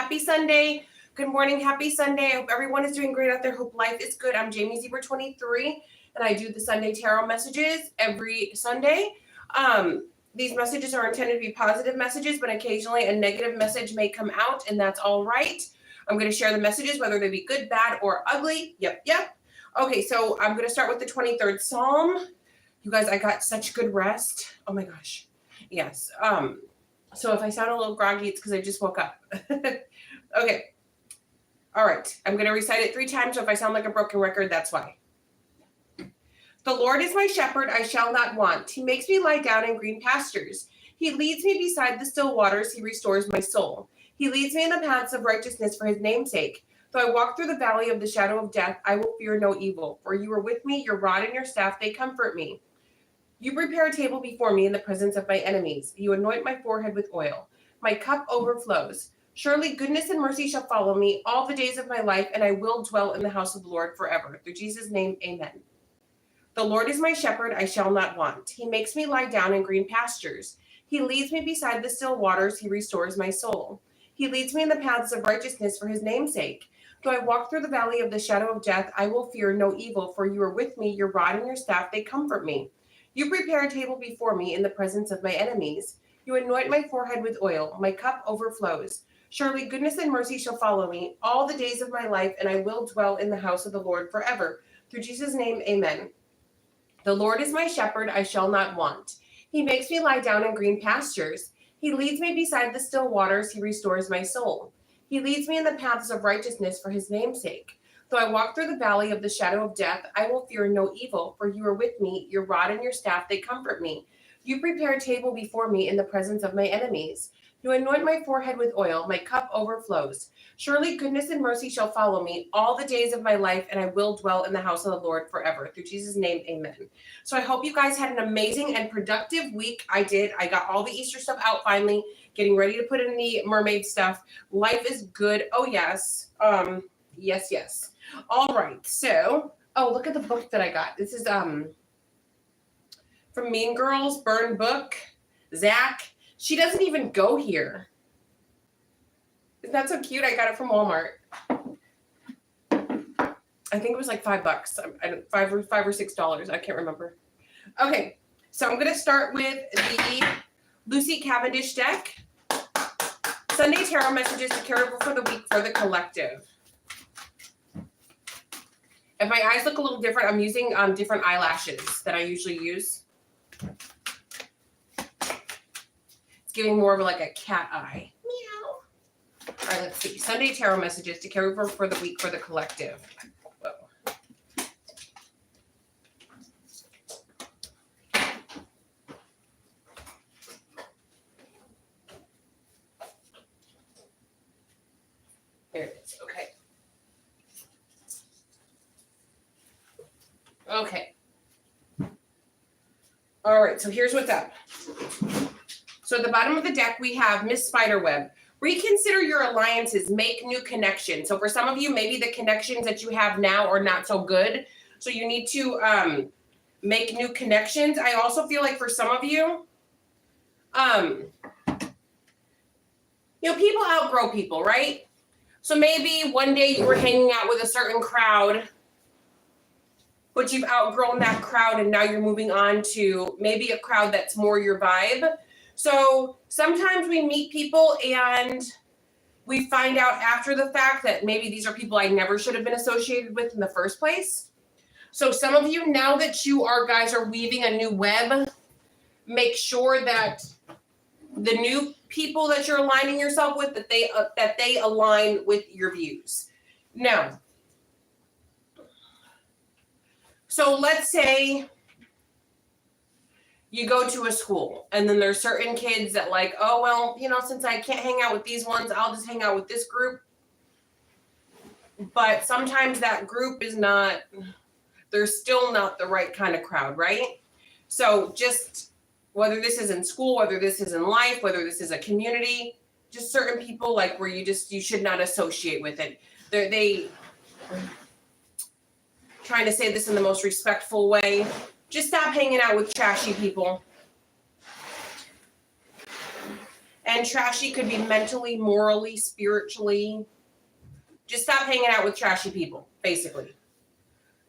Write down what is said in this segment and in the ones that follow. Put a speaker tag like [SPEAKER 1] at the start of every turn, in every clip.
[SPEAKER 1] Happy Sunday. Good morning. Happy Sunday. I hope everyone is doing great out there. Hope life is good. I'm Jamie Zebra 23, and I do the Sunday Tarot messages every Sunday. These messages are intended to be positive messages, but occasionally a negative message may come out, and that's all right. I'm going to share the messages, whether they be good, bad, or ugly. Yep. Okay, so I'm going to start with the 23rd Psalm. You guys, I got such good rest. Oh my gosh. Yes. So if I sound a little groggy, it's because I just woke up. Okay. All right. I'm going to recite it 3 times. So if I sound like a broken record, that's why. The Lord is my shepherd, I shall not want. He makes me lie down in green pastures. He leads me beside the still waters. He restores my soul. He leads me in the paths of righteousness for his name's sake. Though I walk through the valley of the shadow of death, I will fear no evil. For you are with me, your rod and your staff, they comfort me. You prepare a table before me in the presence of my enemies. You anoint my forehead with oil. My cup overflows. Surely goodness and mercy shall follow me all the days of my life, and I will dwell in the house of the Lord forever. Through Jesus' name, amen. The Lord is my shepherd, I shall not want. He makes me lie down in green pastures. He leads me beside the still waters. He restores my soul. He leads me in the paths of righteousness for his name's sake. Though I walk through the valley of the shadow of death, I will fear no evil, for you are with me, your rod and your staff, they comfort me. You prepare a table before me in the presence of my enemies. You anoint my forehead with oil. My cup overflows. Surely goodness and mercy shall follow me all the days of my life, and I will dwell in the house of the Lord forever. Through Jesus' name, amen. The Lord is my shepherd, I shall not want. He makes me lie down in green pastures. He leads me beside the still waters. He restores my soul. He leads me in the paths of righteousness for his name's sake. Though I walk through the valley of the shadow of death, I will fear no evil, for you are with me, your rod and your staff, they comfort me. You prepare a table before me in the presence of my enemies. You anoint my forehead with oil, my cup overflows. Surely goodness and mercy shall follow me all the days of my life, and I will dwell in the house of the Lord forever. Through Jesus' name, amen. So I hope you guys had an amazing and productive week. I did. I got all the Easter stuff out finally, getting ready to put in the mermaid stuff. Life is good. Oh, yes. Yes. All right. So, look at the book that I got. This is from Mean Girls, Burn Book. Zach. She doesn't even go here. Isn't that so cute? I got it from Walmart. I think it was like $5. $5 or $6. I can't remember. Okay, so I'm going to start with the Lucy Cavendish deck. Sunday Tarot messages to carry over for the week for the collective. If my eyes look a little different, I'm using different eyelashes that I usually use. Giving more of like a cat eye. Meow. All right, let's see. Sunday Tarot messages to carry over for the week for the collective. Whoa. There it is. Okay. All right, so here's what's up. So at the bottom of the deck, we have Miss Spiderweb. Reconsider your alliances, make new connections. So for some of you, maybe the connections that you have now are not so good. So you need to make new connections. I also feel like for some of you, people outgrow people, right? So maybe one day you were hanging out with a certain crowd, but you've outgrown that crowd and now you're moving on to maybe a crowd that's more your vibe. So sometimes we meet people and we find out after the fact that maybe these are people I never should have been associated with in the first place. So some of you, now that you guys are weaving a new web, make sure that the new people that you're aligning yourself with, that they align with your views. Now, so let's say you go to a school and then there's certain kids that like, oh, well, since I can't hang out with these ones, I'll just hang out with this group. But sometimes that group is they're still not the right kind of crowd, right? So just whether this is in school, whether this is in life, whether this is a community, just certain people like where you should not associate with it. They trying to say this in the most respectful way. Just stop hanging out with trashy people. And trashy could be mentally, morally, spiritually. Just stop hanging out with trashy people, basically.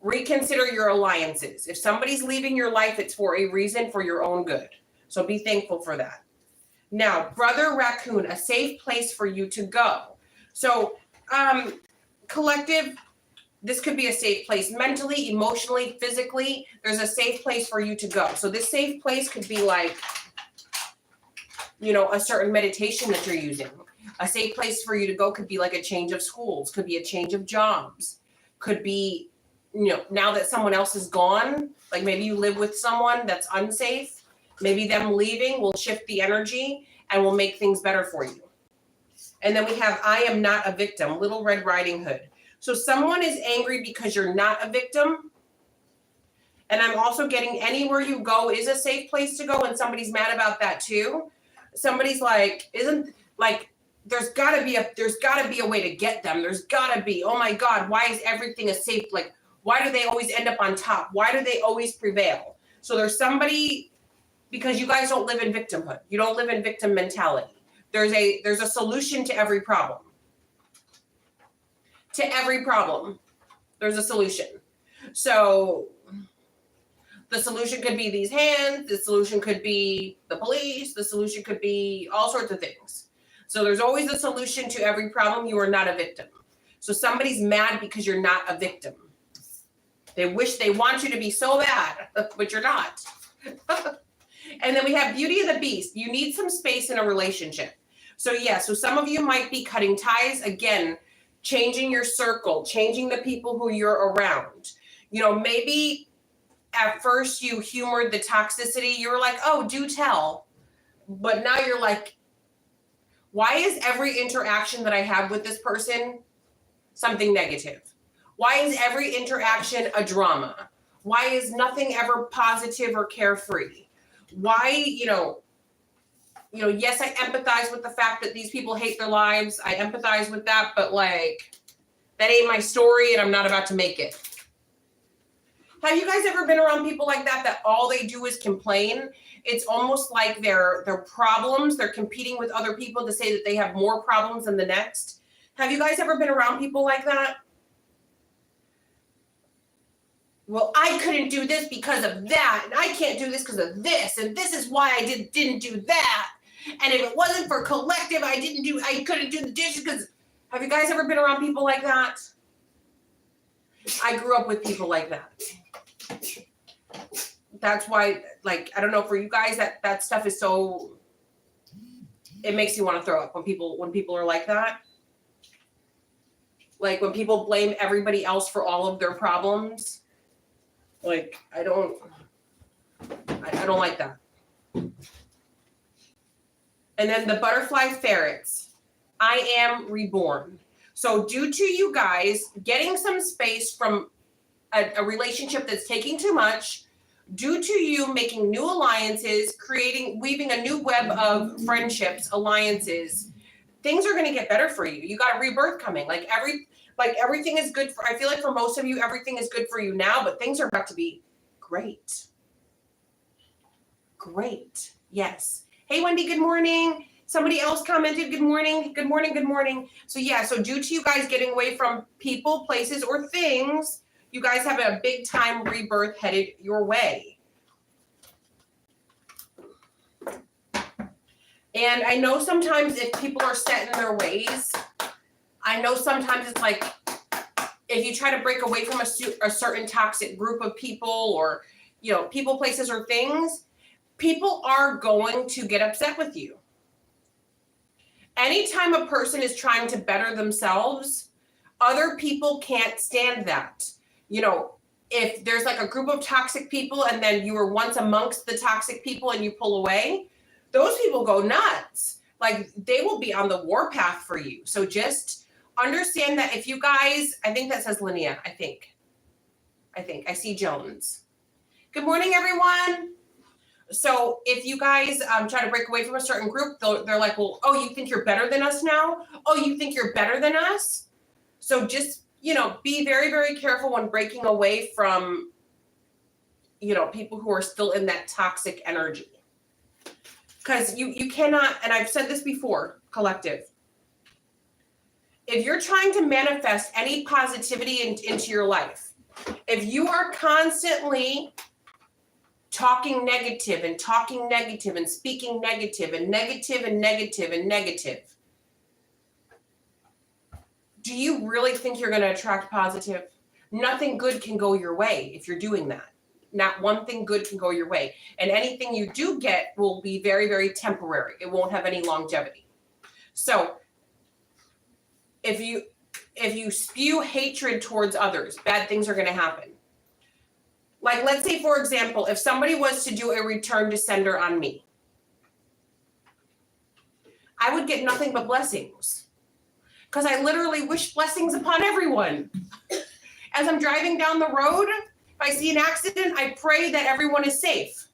[SPEAKER 1] Reconsider your alliances. If somebody's leaving your life, it's for a reason, for your own good. So be thankful for that. Now, Brother Raccoon, a safe place for you to go. So, collective, this could be a safe place mentally, emotionally, physically. There's a safe place for you to go. So this safe place could be like, a certain meditation that you're using. A safe place for you to go could be like a change of schools, could be a change of jobs, could be, now that someone else is gone, like maybe you live with someone that's unsafe, maybe them leaving will shift the energy and will make things better for you. And then we have, I am not a victim, Little Red Riding Hood. So someone is angry because you're not a victim. And I'm also getting anywhere you go is a safe place to go, and somebody's mad about that too. Somebody's like, there's gotta be a way to get them. There's gotta be, oh my God, why is everything a safe, why do they always end up on top? Why do they always prevail? So there's somebody, because you guys don't live in victimhood. You don't live in victim mentality. There's a solution to every problem. To every problem, there's a solution. So the solution could be these hands. The solution could be the police. The solution could be all sorts of things. So there's always a solution to every problem. You are not a victim. So somebody's mad because you're not a victim. They want you to be so bad, but you're not. And then we have Beauty of the Beast. You need some space in a relationship. So so some of you might be cutting ties. Again, changing your circle, changing the people who you're around. Maybe at first you humored the toxicity. You were like, oh, do tell. But now you're like, why is every interaction that I have with this person something negative? Why is every interaction a drama? Why is nothing ever positive or carefree? Why, yes, I empathize with the fact that these people hate their lives. I empathize with that, but that ain't my story and I'm not about to make it. Have you guys ever been around people like that all they do is complain? It's almost like their problems, they're competing with other people to say that they have more problems than the next. Have you guys ever been around people like that? Well, I couldn't do this because of that, and I can't do this because of this, and this is why I didn't do that. And if it wasn't for collective, I couldn't do the dishes because. Have you guys ever been around people like that? I grew up with people like that. That's why, I don't know, for you guys, that stuff is so, it makes you want to throw up when people are like that. Like when people blame everybody else for all of their problems. I don't like that. And then the butterfly ferrets. I am reborn. So due to you guys getting some space from a relationship that's taking too much, due to you making new alliances, weaving a new web of friendships, alliances, things are going to get better for you. You got a rebirth coming. Everything is good I feel like for most of you, everything is good for you now, but things are about to be great. Great. Yes. Hey, Wendy, good morning. Somebody else commented, good morning, good morning, good morning. So due to you guys getting away from people, places, or things, you guys have a big time rebirth headed your way. And I know sometimes if people are set in their ways, I know sometimes it's like, if you try to break away from a certain toxic group of people or, people, places, or things, people are going to get upset with you. Anytime a person is trying to better themselves, other people can't stand that. If there's a group of toxic people and then you were once amongst the toxic people and you pull away, those people go nuts. They will be on the warpath for you. So just understand that if you guys, I think that says Linnea, I think I see Jones. Good morning, everyone. So if you guys try to break away from a certain group, they're like, well, oh, you think you're better than us now? Oh, you think you're better than us? So just, be very, very careful when breaking away from, people who are still in that toxic energy. Because you cannot, and I've said this before, collective. If you're trying to manifest any positivity into your life, if you are constantly talking negative and speaking negative and negative and negative and negative, do you really think you're going to attract positive? Nothing good can go your way if you're doing that. Not one thing good can go your way. And anything you do get will be very, very temporary. It won't have any longevity. So if you spew hatred towards others, bad things are going to happen. Like, let's say, for example, if somebody was to do a return to sender on me, I would get nothing but blessings. Because I literally wish blessings upon everyone. As I'm driving down the road, if I see an accident, I pray that everyone is safe.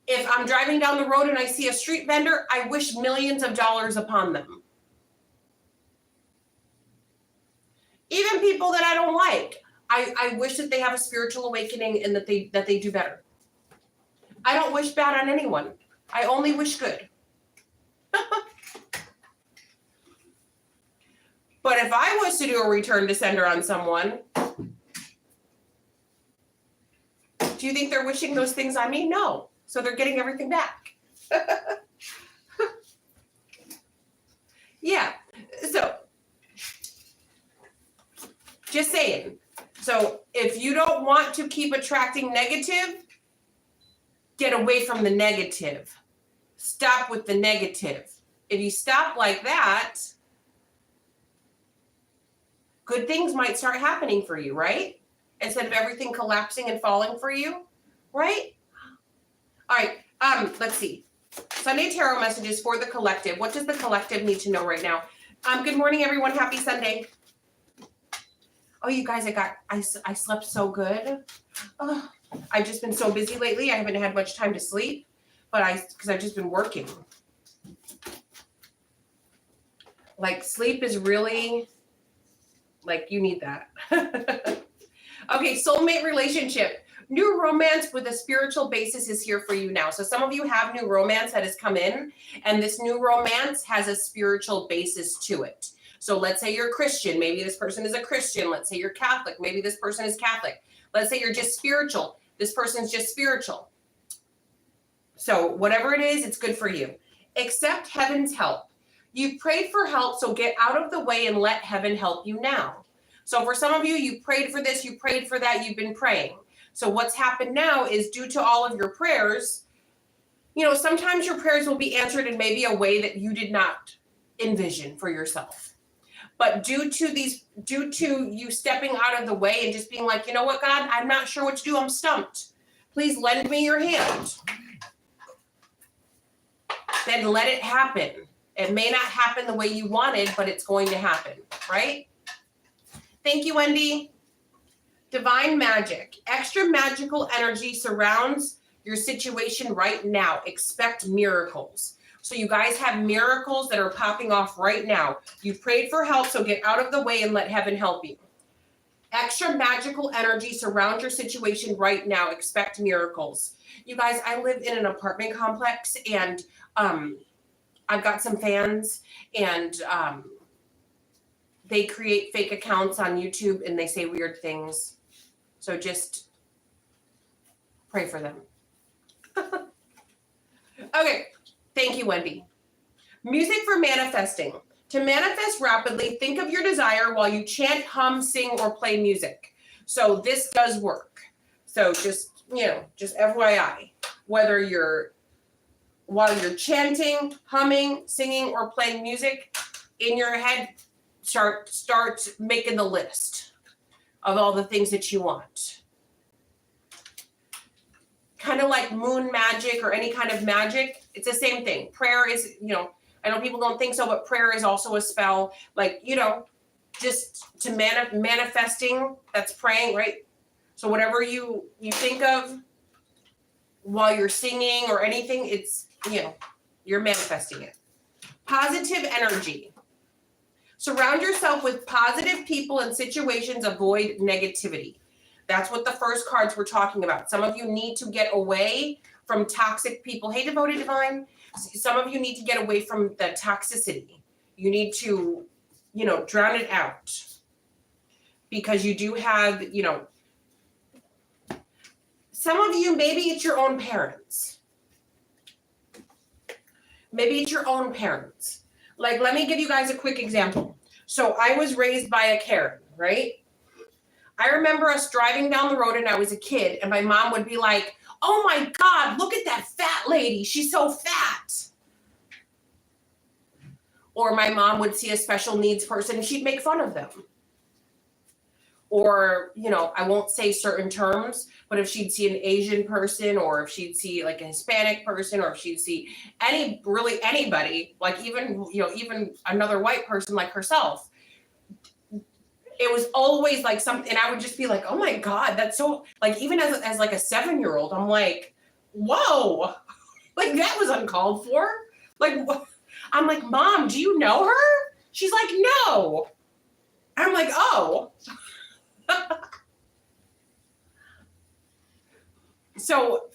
[SPEAKER 1] If I'm driving down the road and I see a street vendor, I wish millions of dollars upon them. Even people that I don't like, I wish that they have a spiritual awakening and that they do better. I don't wish bad on anyone. I only wish good. But if I was to do a return to sender on someone, do you think they're wishing those things on me? No. So they're getting everything back. Yeah. So, just saying. So if you don't want to keep attracting negative, get away from the negative. Stop with the negative. If you stop like that, good things might start happening for you, right? Instead of everything collapsing and falling for you, right? All right, let's see. Sunday Tarot messages for the collective. What does the collective need to know right now? Good morning, everyone. Happy Sunday. Oh, you guys, I slept so good. Oh, I've just been so busy lately. I haven't had much time to sleep, because I've just been working. Like, sleep is really, like, you need that. Okay, soulmate relationship. New romance with a spiritual basis is here for you now. So some of you have new romance that has come in, and this new romance has a spiritual basis to it. So let's say you're Christian. Maybe this person is a Christian. Let's say you're Catholic. Maybe this person is Catholic. Let's say you're just spiritual. This person's just spiritual. So whatever it is, it's good for you. Accept heaven's help. You prayed for help, so get out of the way and let heaven help you now. So for some of you, you prayed for this, you prayed for that, you've been praying. So what's happened now is, due to all of your prayers, sometimes your prayers will be answered in maybe a way that you did not envision for yourself. But due to you stepping out of the way and just being like, you know what, God, I'm not sure what to do. I'm stumped. Please lend me your hand. Then let it happen. It may not happen the way you wanted, but it's going to happen, right? Thank you, Wendy. Divine magic. Extra magical energy surrounds your situation right now. Expect miracles. So you guys have miracles that are popping off right now. You prayed for help, so get out of the way and let heaven help you. Extra magical energy surrounds your situation right now. Expect miracles. You guys, I live in an apartment complex, and I've got some fans, and they create fake accounts on YouTube, and they say weird things. So just pray for them. Okay. Thank you, Wendy. Music for manifesting. To manifest rapidly, think of your desire while you chant, hum, sing, or play music. So this does work. So just FYI, whether while you're chanting, humming, singing, or playing music, in your head, start making the list of all the things that you want. Kind of like moon magic or any kind of magic, it's the same thing. Prayer is, I know people don't think so, but prayer is also a spell. Like, just to manifesting, that's praying, right? So whatever you think of while you're singing or anything, it's, you're manifesting it. Positive energy. Surround yourself with positive people and situations. Avoid negativity. That's what the first cards were talking about. Some of you need to get away from toxic people. Hey, Devoted Divine, some of you need to get away from the toxicity. You need to, drown it out. Because you do have, some of you, maybe it's your own parents. Maybe it's your own parents. Like, let me give you guys a quick example. So I was raised by a Karen, right? I remember us driving down the road and I was a kid and my mom would be like, oh my God, look at that fat lady. She's so fat. Or my mom would see a special needs person and she'd make fun of them. Or, I won't say certain terms, but if she'd see an Asian person or if she'd see like a Hispanic person or if she'd see anybody, like even another white person like herself, it was always like something, and I would just be like, oh my God, that's so, like, even as like a 7-year-old, I'm like, whoa, like that was uncalled for. Like, I'm like, Mom, do you know her? She's like, no. I'm like, oh. So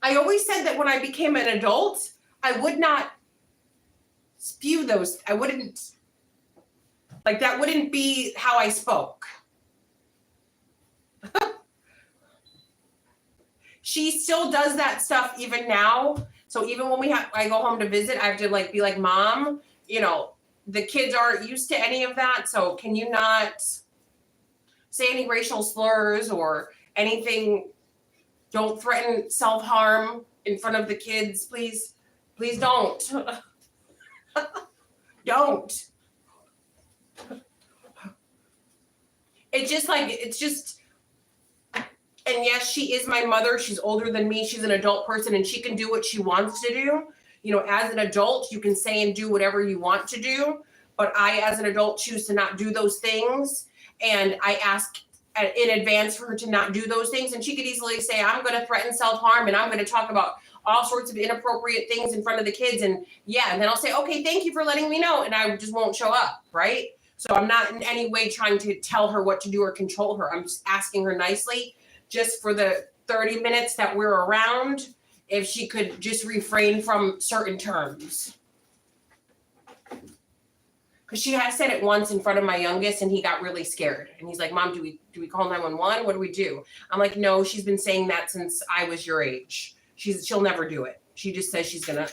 [SPEAKER 1] I always said that when I became an adult, I would not spew those. I wouldn't, like, that wouldn't be how I spoke. She still does that stuff even now. So even when I go home to visit, I have to be like, Mom, the kids aren't used to any of that. So can you not say any racial slurs or anything? Don't threaten self-harm in front of the kids, please. Please don't. Don't. It's just, and yes, she is my mother. She's older than me. She's an adult person and she can do what she wants to do. As an adult, you can say and do whatever you want to do. But I, as an adult, choose to not do those things. And I ask in advance for her to not do those things. And she could easily say, I'm going to threaten self-harm and I'm going to talk about all sorts of inappropriate things in front of the kids. And then I'll say, okay, thank you for letting me know. And I just won't show up, right? So I'm not in any way trying to tell her what to do or control her. I'm just asking her nicely, just for the 30 minutes that we're around, if she could just refrain from certain terms. Because she has said it once in front of my youngest and he got really scared. And he's like, Mom, do we call 911? What do we do? I'm like, no, she's been saying that since I was your age. She'll never do it. She just says she's gonna,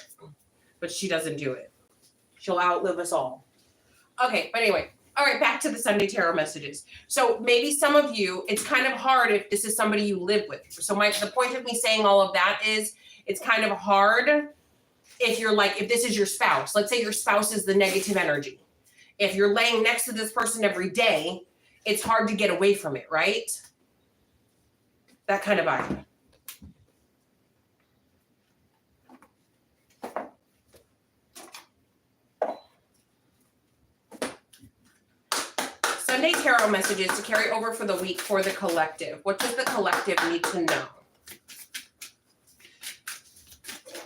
[SPEAKER 1] but she doesn't do it. She'll outlive us all. Okay, but anyway. All right, back to the Sunday Tarot messages. So maybe some of you, it's kind of hard if this is somebody you live with. So the point of me saying all of that is it's kind of hard if this is your spouse. Let's say your spouse is the negative energy. If you're laying next to this person every day, it's hard to get away from it, right? That kind of vibe. Sunday Tarot messages to carry over for the week for the collective. What does the collective need to know?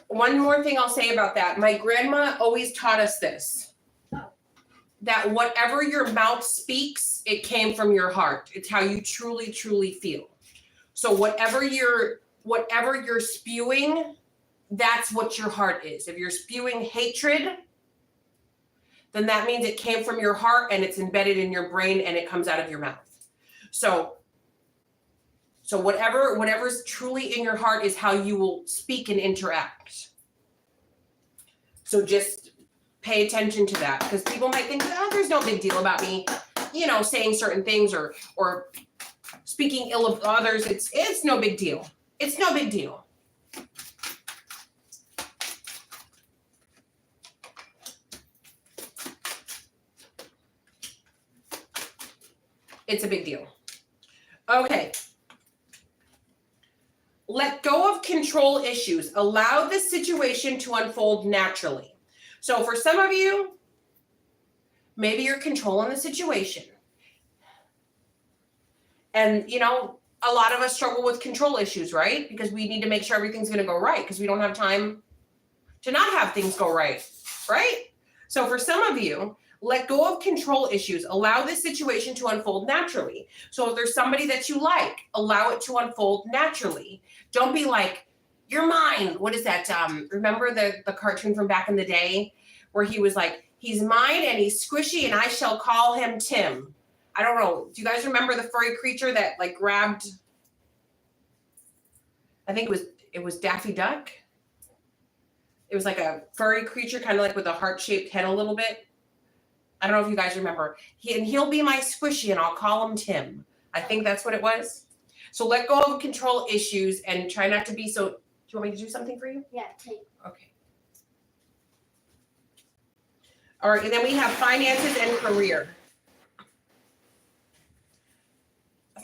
[SPEAKER 1] One more thing I'll say about that. My grandma always taught us this. That whatever your mouth speaks, it came from your heart. It's how you truly, truly feel. So whatever you're spewing, that's what your heart is. If you're spewing hatred, then that means it came from your heart and it's embedded in your brain and it comes out of your mouth. So whatever's truly in your heart is how you will speak and interact. So just pay attention to that, because people might think, there's no big deal about me, saying certain things or speaking ill of others. It's no big deal. It's no big deal. It's a big deal. Okay. Let go of control issues. Allow the situation to unfold naturally. So for some of you, maybe you're controlling the situation. And, a lot of us struggle with control issues, right? Because we need to make sure everything's going to go right because we don't have time to not have things go right, right? So for some of you, let go of control issues. Allow this situation to unfold naturally. So if there's somebody that you like, allow it to unfold naturally. Don't be like, you're mine. What is that? Remember the cartoon from back in the day where he was like, he's mine and he's squishy and I shall call him Tim. I don't know. Do you guys remember the furry creature that like grabbed, I think it was Daffy Duck? It was like a furry creature, kind of like with a heart-shaped head a little bit. I don't know if you guys remember. He'll be my squishy and I'll call him Tim. I think that's what it was. So let go of control issues and try not to be so... Do you want me to do something for you?
[SPEAKER 2] Yeah, take.
[SPEAKER 1] Okay. All right, and then we have finances and career.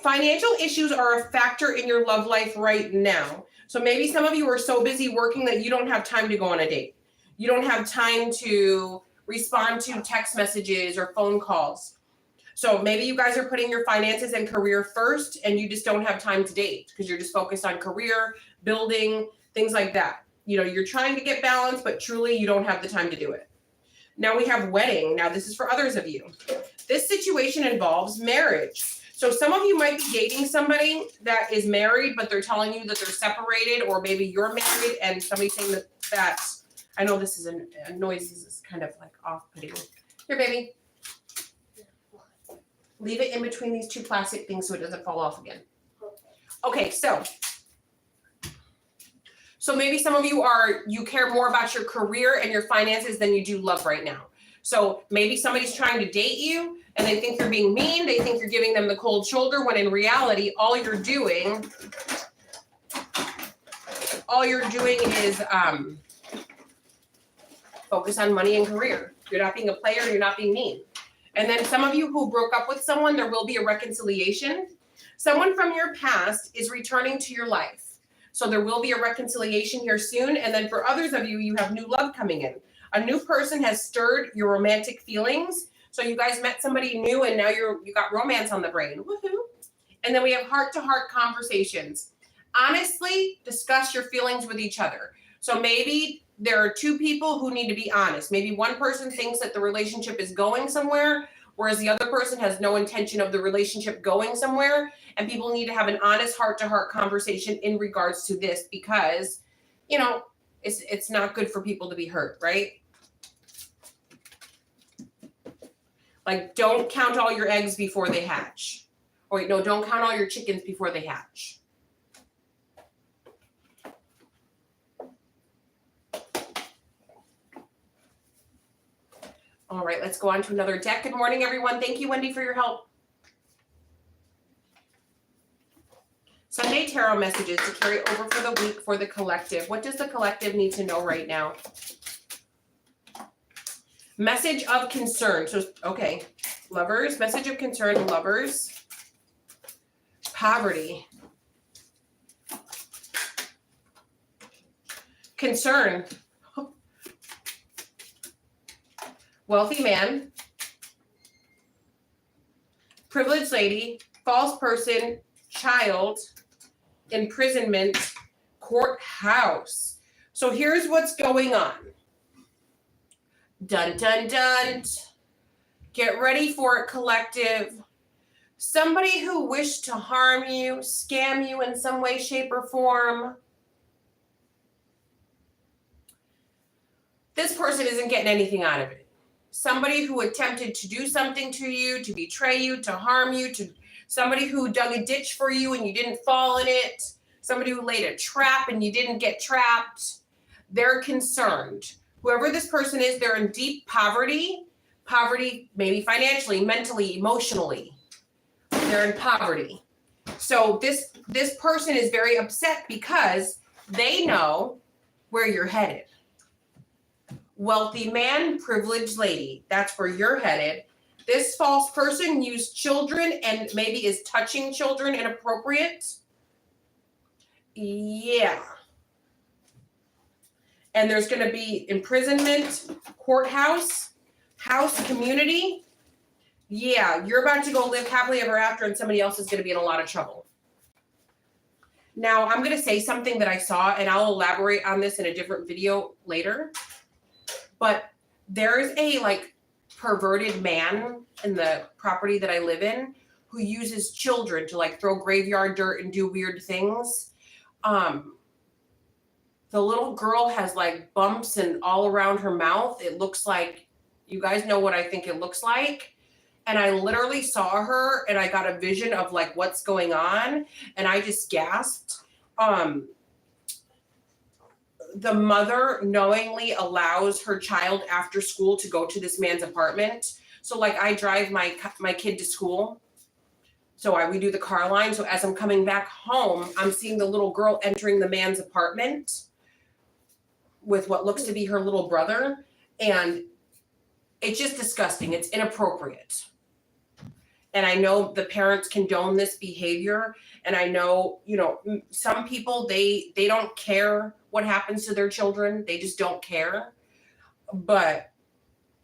[SPEAKER 1] Financial issues are a factor in your love life right now. So maybe some of you are so busy working that you don't have time to go on a date. You don't have time to respond to text messages or phone calls. So maybe you guys are putting your finances and career first and you just don't have time to date because you're just focused on career, building, things like that. You know, you're trying to get balance, but truly you don't have the time to do it. Now we have wedding. Now this is for others of you. This situation involves marriage. So some of you might be dating somebody that is married, but they're telling you that they're separated, or maybe you're married and somebody's saying that I know this is a noise. This is kind of like off-putting. Here, baby. Leave it in between these two plastic things so it doesn't fall off again. Okay, so maybe some of you care more about your career and your finances than you do love right now. So maybe somebody's trying to date you and they think you're being mean. They think you're giving them the cold shoulder when in reality, all you're doing is focus on money and career. You're not being a player. You're not being mean. And then some of you who broke up with someone, there will be a reconciliation. Someone from your past is returning to your life. So there will be a reconciliation here soon. And then for others of you, you have new love coming in. A new person has stirred your romantic feelings. So you guys met somebody new and now you got romance on the brain. Woohoo. And then we have heart-to-heart conversations. Honestly, discuss your feelings with each other. So maybe there are two people who need to be honest. Maybe one person thinks that the relationship is going somewhere, whereas the other person has no intention of the relationship going somewhere. And people need to have an honest heart-to-heart conversation in regards to this because, you know, it's not good for people to be hurt, right? Like, don't count all your eggs before they hatch. Or no, don't count all your chickens before they hatch. All right, let's go on to another deck. Good morning, everyone. Thank you, Wendy, for your help. Sunday tarot messages to carry over for the week for the collective. What does the collective need to know right now? Message of concern. So, okay, lovers, message of concern, lovers, poverty, concern, wealthy man, privileged lady, false person, child, imprisonment, courthouse. So here's what's going on. Dun, dun, dun. Get ready for it, collective. Somebody who wished to harm you, scam you in some way, shape, or form. This person isn't getting anything out of it. Somebody who attempted to do something to you, to betray you, to harm you, to somebody who dug a ditch for you and you didn't fall in it. Somebody who laid a trap and you didn't get trapped. They're concerned. Whoever this person is, they're in deep poverty. Poverty, maybe financially, mentally, emotionally. They're in poverty. So this person is very upset because they know where you're headed. Wealthy man, privileged lady. That's where you're headed. This false person used children and maybe is touching children inappropriate. Yeah. And there's going to be imprisonment, courthouse, house, community. Yeah, you're about to go live happily ever after and somebody else is going to be in a lot of trouble. Now, I'm going to say something that I saw, and I'll elaborate on this in a different video later. But there's a, like, perverted man in the property that I live in who uses children to, like, throw graveyard dirt and do weird things. the little girl has like bumps and all around her mouth. It looks like, you guys know what I think it looks like. And I literally saw her and I got a vision of like what's going on. And I just gasped. The mother knowingly allows her child after school to go to this man's apartment. So like I drive my kid to school. So we do the car line. So as I'm coming back home, I'm seeing the little girl entering the man's apartment with what looks to be her little brother. And it's just disgusting. It's inappropriate. And I know the parents condone this behavior. And I know, you know, some people, they don't care what happens to their children. They just don't care. But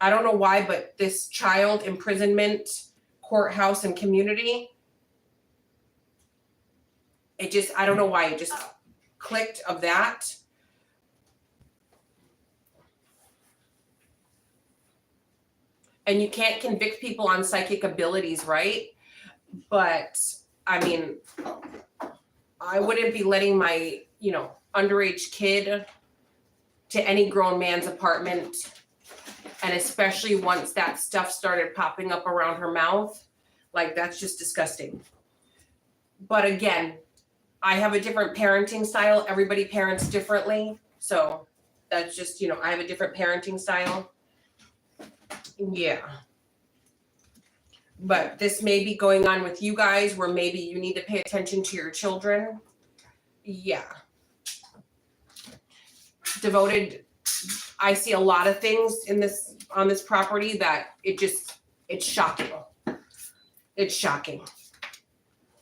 [SPEAKER 1] I don't know why, but this child imprisonment courthouse and community, it just, I don't know why, it just clicked of that. And you can't convict people on psychic abilities, right? But I mean, I wouldn't be letting my, you know, underage kid to any grown man's apartment. And especially once that stuff started popping up around her mouth, like that's just disgusting. But again, I have a different parenting style. Everybody parents differently. So that's just, you know, I have a different parenting style. Yeah. But this may be going on with you guys where maybe you need to pay attention to your children. Yeah. Devoted, I see a lot of things on this property that it's shocking. It's shocking.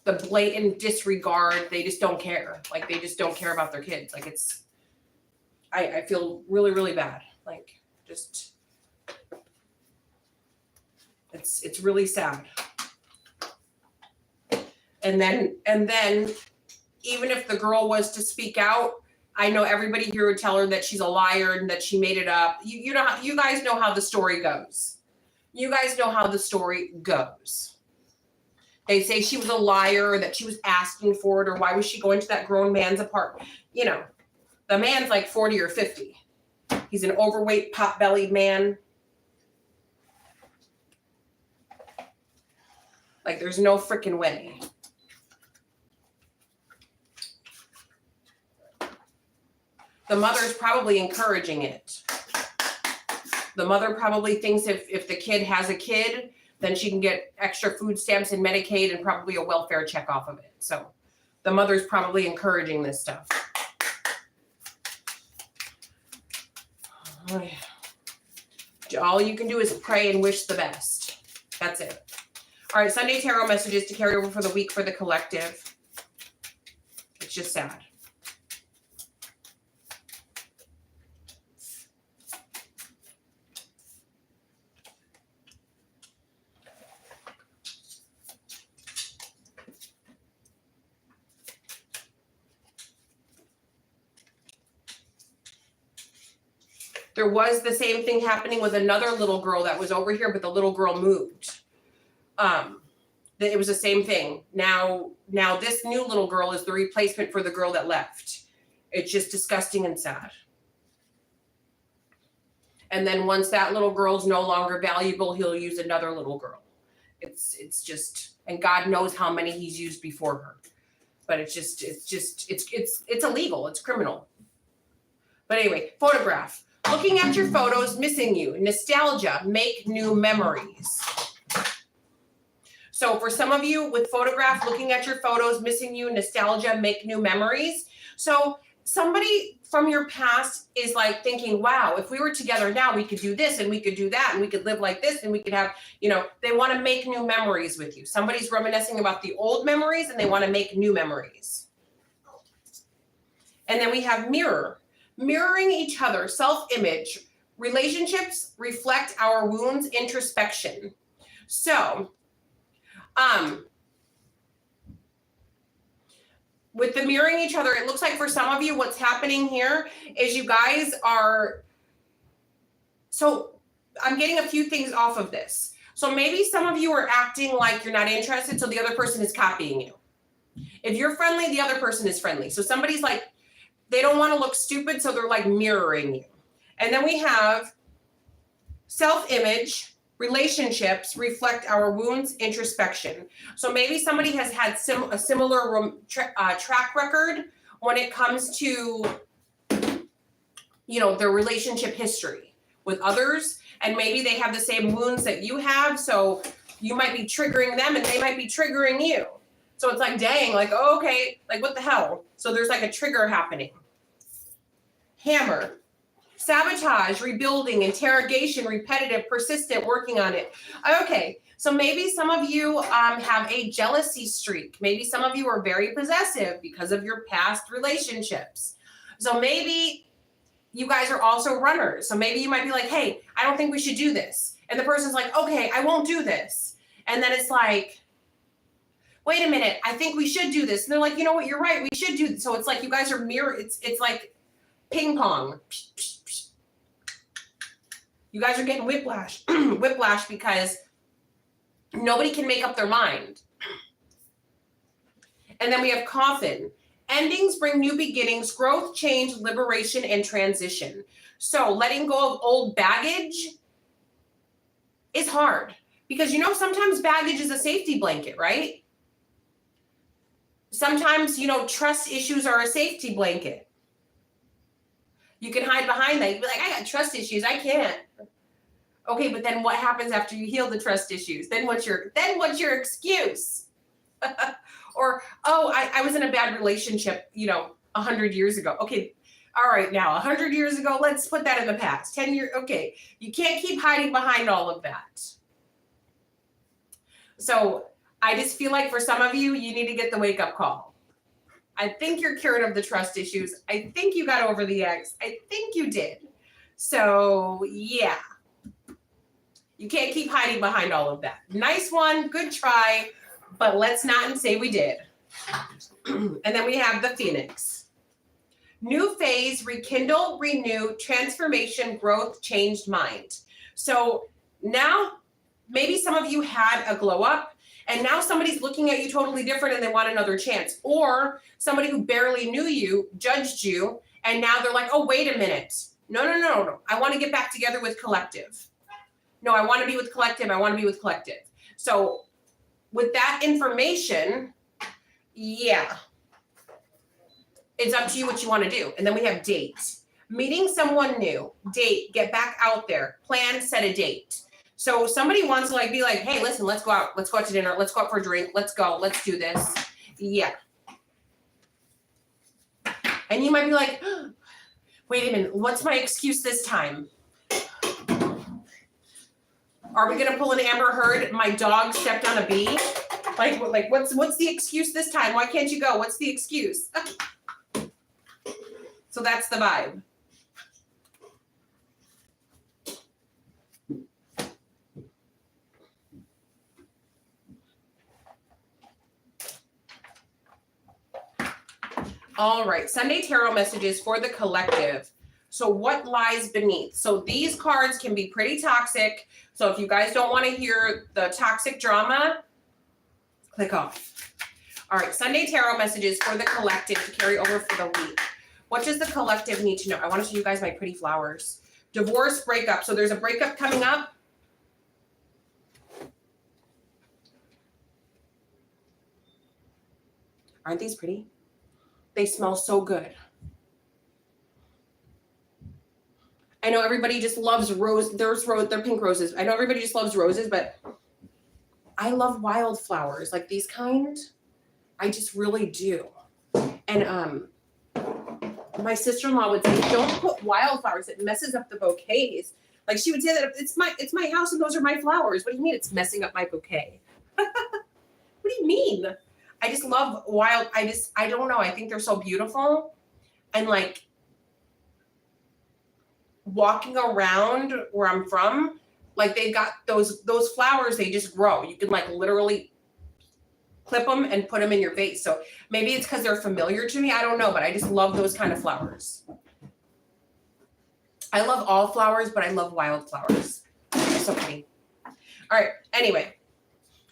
[SPEAKER 1] The blatant disregard, they just don't care. Like they just don't care about their kids. Like I feel really, really bad. Like just, it's really sad. And then even if the girl was to speak out, I know everybody here would tell her that she's a liar and that she made it up. You guys know how the story goes. You guys know how the story goes. They say she was a liar, or that she was asking for it, or why was she going to that grown man's apartment? You know, the man's like 40 or 50. He's an overweight, pot-bellied man. Like there's no freaking way. The mother's probably encouraging it. The mother probably thinks if the kid has a kid, then she can get extra food stamps and Medicaid and probably a welfare check off of it. So the mother's probably encouraging this stuff. All you can do is pray and wish the best. That's it. All right, Sunday Tarot messages to carry over for the week for the collective. It's just sad. There was the same thing happening with another little girl that was over here, but the little girl moved. It was the same thing. Now this new little girl is the replacement for the girl that left. It's just disgusting and sad. And then once that little girl's no longer valuable, he'll use another little girl. It's just, and God knows how many he's used before her. But it's illegal. It's criminal. But anyway, photograph. Looking at your photos, missing you. Nostalgia, make new memories. So for some of you with photograph, looking at your photos, missing you, nostalgia, make new memories. So somebody from your past is like thinking, wow, if we were together now, we could do this and we could do that and we could live like this and we could have, you know, they want to make new memories with you. Somebody's reminiscing about the old memories and they want to make new memories. And then we have mirror. Mirroring each other, self-image. Relationships reflect our wounds, introspection. So, with the mirroring each other, it looks like for some of you, what's happening here is you guys are, so I'm getting a few things off of this. So maybe some of you are acting like you're not interested, so the other person is copying you. If you're friendly, the other person is friendly. So somebody's like, They don't want to look stupid, so they're like mirroring you. And then we have self-image, relationships reflect our wounds, introspection. So maybe somebody has had a similar track record when it comes to, you know, their relationship history with others, and maybe they have the same wounds that you have, so you might be triggering them and they might be triggering you. So it's like, dang, like, oh, okay, like what the hell? So there's like a trigger happening. Hammer. Sabotage, rebuilding, interrogation, repetitive, persistent, working on it. Okay, so maybe some of you have a jealousy streak. Maybe some of you are very possessive because of your past relationships. So maybe you guys are also runners. So maybe you might be like, hey, I don't think we should do this. And the person's like, okay, I won't do this. And then it's like, wait a minute, I think we should do this. And they're like, you know what, you're right, we should do this. So it's like you guys are it's like ping pong. You guys are getting whiplash, because nobody can make up their mind. And then we have coffin. Endings bring new beginnings, growth, change, liberation, and transition. So letting go of old baggage is hard because, you know, sometimes baggage is a safety blanket, right? Sometimes, you know, trust issues are a safety blanket. You can hide behind that. You'd be like, I got trust issues. I can't. Okay, but then what happens after you heal the trust issues? Then what's your excuse? Or, oh, I was in a bad relationship, you know, 100 years ago. Okay, all right, now 100 years ago, let's put that in the past. 10 years, okay. You can't keep hiding behind all of that. So I just feel like for some of you, you need to get the wake-up call. I think you're cured of the trust issues. I think you got over the ex. I think you did. So yeah, you can't keep hiding behind all of that. Nice one, good try, but let's not say we did. And then we have the Phoenix. New phase, rekindle, renew, transformation, growth, changed mind. So now maybe some of you had a glow up, and now somebody's looking at you totally different and they want another chance. Or somebody who barely knew you, judged you, and now they're like, oh, wait a minute. No. I want to get back together with collective. No, I want to be with collective. I want to be with collective. So with that information, yeah, it's up to you what you want to do. And then we have date. Meeting someone new, date, get back out there, plan, set a date. So somebody wants to like be like, hey, listen, let's go out to dinner, let's go out for a drink, let's go, let's do this. Yeah. And you might be like, oh, wait a minute, what's my excuse this time? Are we gonna pull an Amber Heard? My dog stepped on a bee? Like what's the excuse this time? Why can't you go? What's the excuse? So that's the vibe. All right, Sunday Tarot messages for the collective. So what lies beneath? So these cards can be pretty toxic. So if you guys don't want to hear the toxic drama, click off. All right, Sunday Tarot messages for the collective to carry over for the week. What does the collective need to know? I want to show you guys my pretty flowers. Divorce, breakup. So there's a breakup coming up. Aren't these pretty? They smell so good. I know everybody just loves rose. They're pink roses. I know everybody just loves roses, but I love wildflowers, like these kind. I just really do. And my sister-in-law would say, don't put wildflowers. It messes up the bouquets. Like she would say that it's my house and those are my flowers. What do you mean it's messing up my bouquet? What do you mean? I just love I don't know. I think they're so beautiful. And like walking around where I'm from, like they've got those flowers, they just grow. You can like literally clip them and put them in your vase. So maybe it's because they're familiar to me. I don't know, but I just love those kind of flowers. I love all flowers, but I love wildflowers. They're so pretty. All right. Anyway.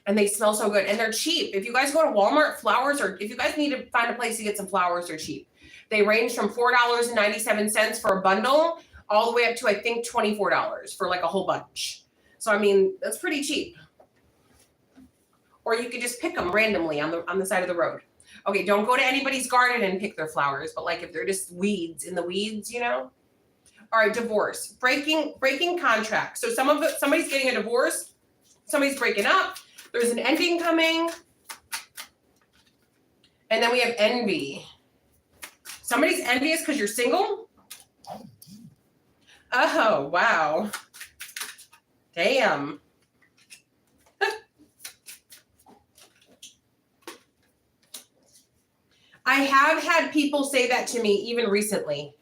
[SPEAKER 1] And they smell so good and they're cheap. If you guys go to Walmart, flowers, or if you guys need to find a place to get some flowers, they're cheap. They range from $4.97 for a bundle all the way up to, I think, $24 for like a whole bunch. So, I mean, that's pretty cheap. Or you could just pick them randomly on the side of the road. Okay, don't go to anybody's garden and pick their flowers, but like if they're just weeds in the weeds, you know? All right, divorce, breaking contract. So somebody's getting a divorce, somebody's breaking up, there's an ending coming, and then we have envy. Somebody's envious because you're single? Oh, wow. Damn. I have had people say that to me even recently.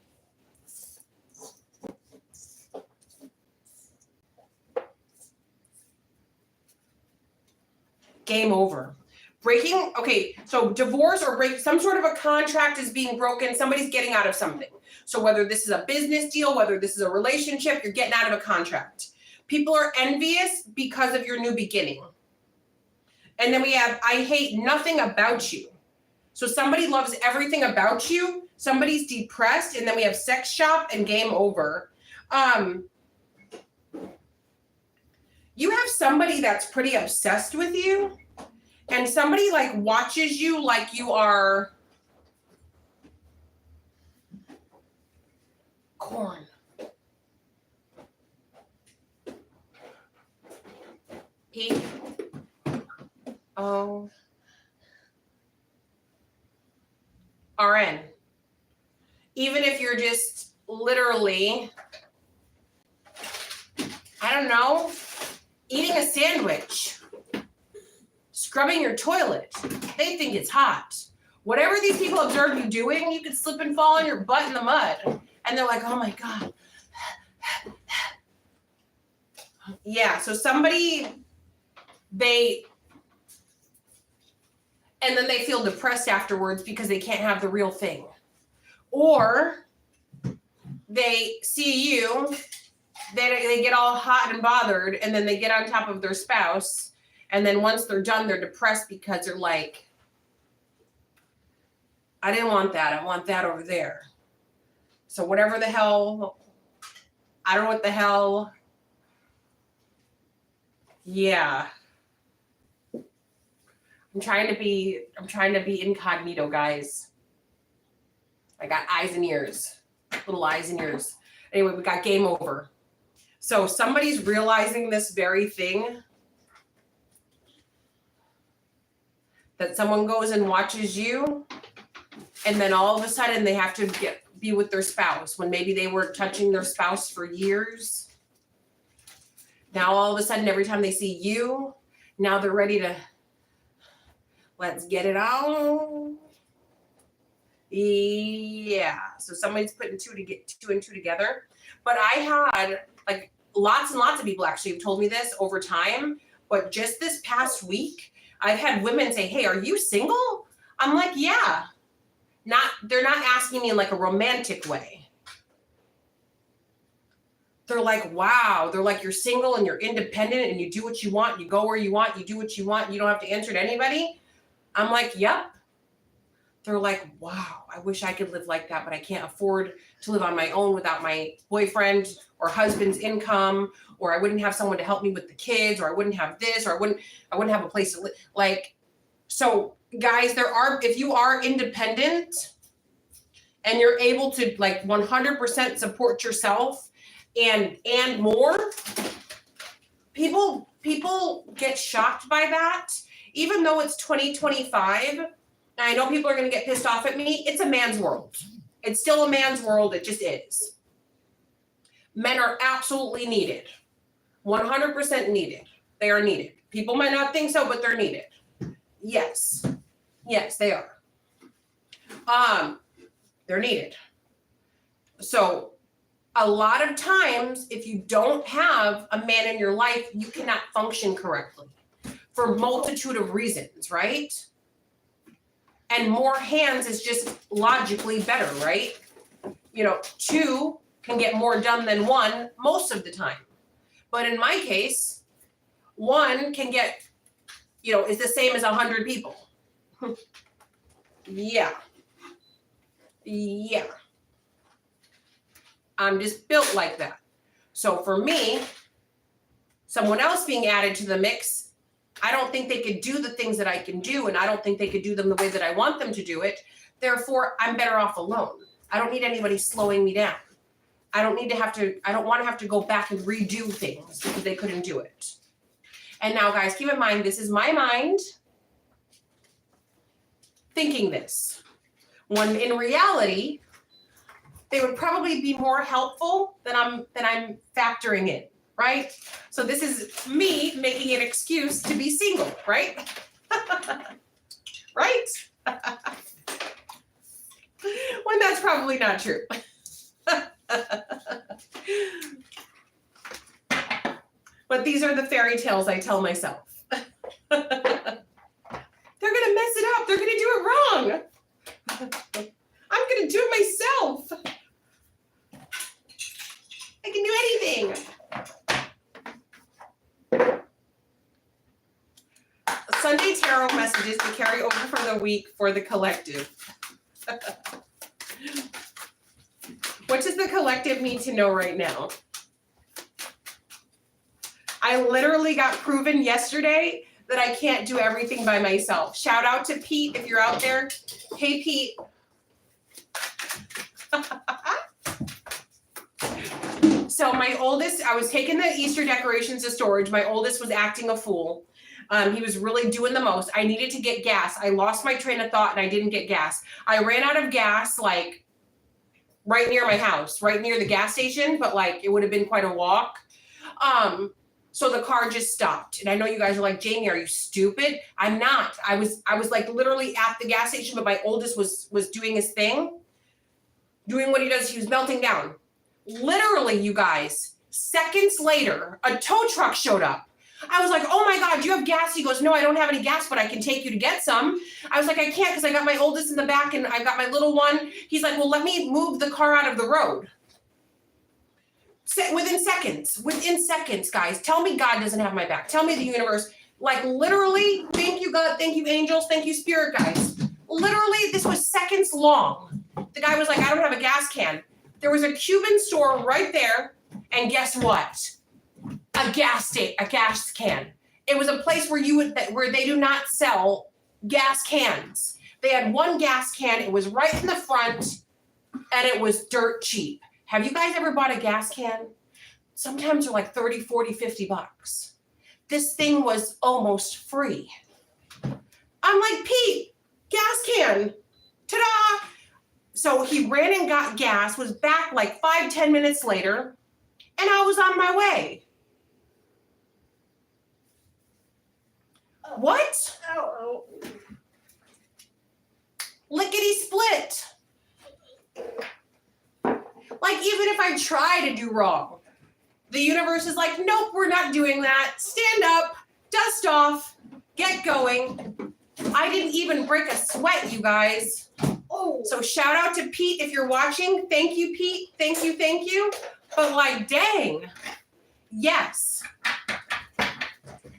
[SPEAKER 1] Game over. Breaking, okay, so divorce or some sort of a contract is being broken. Somebody's getting out of something. So whether this is a business deal, whether this is a relationship, you're getting out of a contract. People are envious because of your new beginning. And then we have, I hate nothing about you. So somebody loves everything about you. Somebody's depressed, and then we have sex shop and game over. You have somebody that's pretty obsessed with you, and somebody like watches you like you are corn. P-O-R-N. Even if you're just literally, I don't know, eating a sandwich, scrubbing your toilet, they think it's hot. Whatever these people observe you doing, you could slip and fall on your butt in the mud. And they're like, oh my God. Yeah, so somebody, and then they feel depressed afterwards because they can't have the real thing. Or they see you, they get all hot and bothered, and then they get on top of their spouse, and then once they're done, they're depressed because they're like, I didn't want that. I want that over there. So whatever the hell, I don't know what the hell. Yeah. I'm trying to be incognito, guys. I got eyes and ears, little eyes and ears. Anyway, we got game over. So somebody's realizing this very thing, that someone goes and watches you, and then all of a sudden they have to be with their spouse when maybe they weren't touching their spouse for years. Now all of a sudden, every time they see you, now they're ready to, let's get it on. Yeah, so somebody's putting two and two together. But I had like lots and lots of people actually have told me this over time. But just this past week, I've had women say, hey, are you single? I'm like, yeah. They're not asking me in like a romantic way. They're like, wow. They're like, you're single and you're independent and you do what you want. You go where you want. You do what you want. You don't have to answer to anybody. I'm like, yep. They're like, wow, I wish I could live like that, but I can't afford to live on my own without my boyfriend or husband's income, or I wouldn't have someone to help me with the kids, or I wouldn't have this, or I wouldn't have a place to live. Like, so guys, if you are independent and you're able to like 100% support yourself and more, people get shocked by that, even though it's 2025. And I know people are going to get pissed off at me. It's a man's world. It's still a man's world. It just is. Men are absolutely needed. 100% needed. They are needed. People might not think so, but they're needed. Yes. Yes, they are. They're needed. So a lot of times, if you don't have a man in your life, you cannot function correctly for a multitude of reasons, right? And more hands is just logically better, right? You know, two can get more done than one most of the time. But in my case, one can get, is the same as 100 people. Yeah. Yeah. I'm just built like that. So for me, someone else being added to the mix, I don't think they could do the things that I can do, and I don't think they could do them the way that I want them to do it. Therefore, I'm better off alone. I don't need anybody slowing me down. I don't want to have to go back and redo things because they couldn't do it. And now, guys, keep in mind, this is my mind thinking this. When in reality, they would probably be more helpful than I'm factoring in, right? So this is me making an excuse to be single, right? Right? When that's probably not true. But these are the fairy tales I tell myself. They're gonna mess it up. They're gonna do it wrong. I'm gonna do it myself. I can do anything. Sunday tarot messages to carry over from the week for the collective. What does the collective need to know right now? I literally got proven yesterday that I can't do everything by myself. Shout out to Pete if you're out there. Hey, Pete. So my oldest, I was taking the Easter decorations to storage. My oldest was acting a fool. He was really doing the most. I needed to get gas. I lost my train of thought and I didn't get gas. I ran out of gas like right near my house, right near the gas station, but like it would have been quite a walk. So the car just stopped. And I know you guys are like, Jamie, are you stupid? I'm not. I was like literally at the gas station, but my oldest was doing his thing, doing what he does. He was melting down. Literally, you guys, seconds later, a tow truck showed up. I was like, oh my God, do you have gas? He goes, no, I don't have any gas, but I can take you to get some. I was like, I can't because I got my oldest in the back and I got my little one. He's like, well, let me move the car out of the road. Within seconds, guys, tell me God doesn't have my back. Tell me the universe, like literally, thank you, God, thank you, angels, thank you, spirit guys. Literally, this was seconds long. The guy was like, I don't have a gas can. There was a Cuban store right there, and guess what? A gas can. It was a place where they do not sell gas cans. They had one gas can. It was right in the front, and it was dirt cheap. Have you guys ever bought a gas can? Sometimes they're like 30, 40, 50 bucks. This thing was almost free. I'm like, Pete, gas can. Ta-da! So he ran and got gas, was back like 5-10 minutes later, and I was on my way. What?
[SPEAKER 2] Oh.
[SPEAKER 1] Lickety split. Like, even if I try to do wrong, the universe is like, nope, we're not doing that. Stand up, dust off, get going. I didn't even break a sweat, you guys.
[SPEAKER 2] Oh.
[SPEAKER 1] So shout out to Pete if you're watching. Thank you, Pete. Thank you. But like, dang. Yes.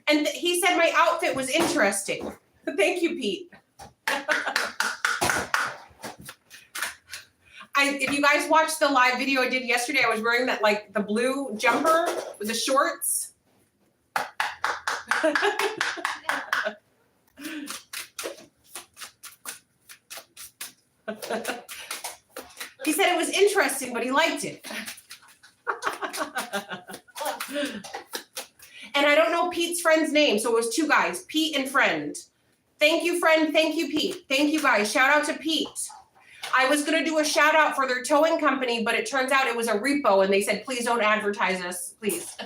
[SPEAKER 1] And he said my outfit was interesting. Thank you, Pete. If you guys watched the live video I did yesterday, I was wearing that like the blue jumper with the shorts. He said it was interesting, but he liked it. And I don't know Pete's friend's name, so it was two guys, Pete and friend. Thank you, friend. Thank you, Pete. Thank you, guys. Shout out to Pete. I was going to do a shout out for their towing company, but it turns out it was a repo, and they said, please don't advertise us, please.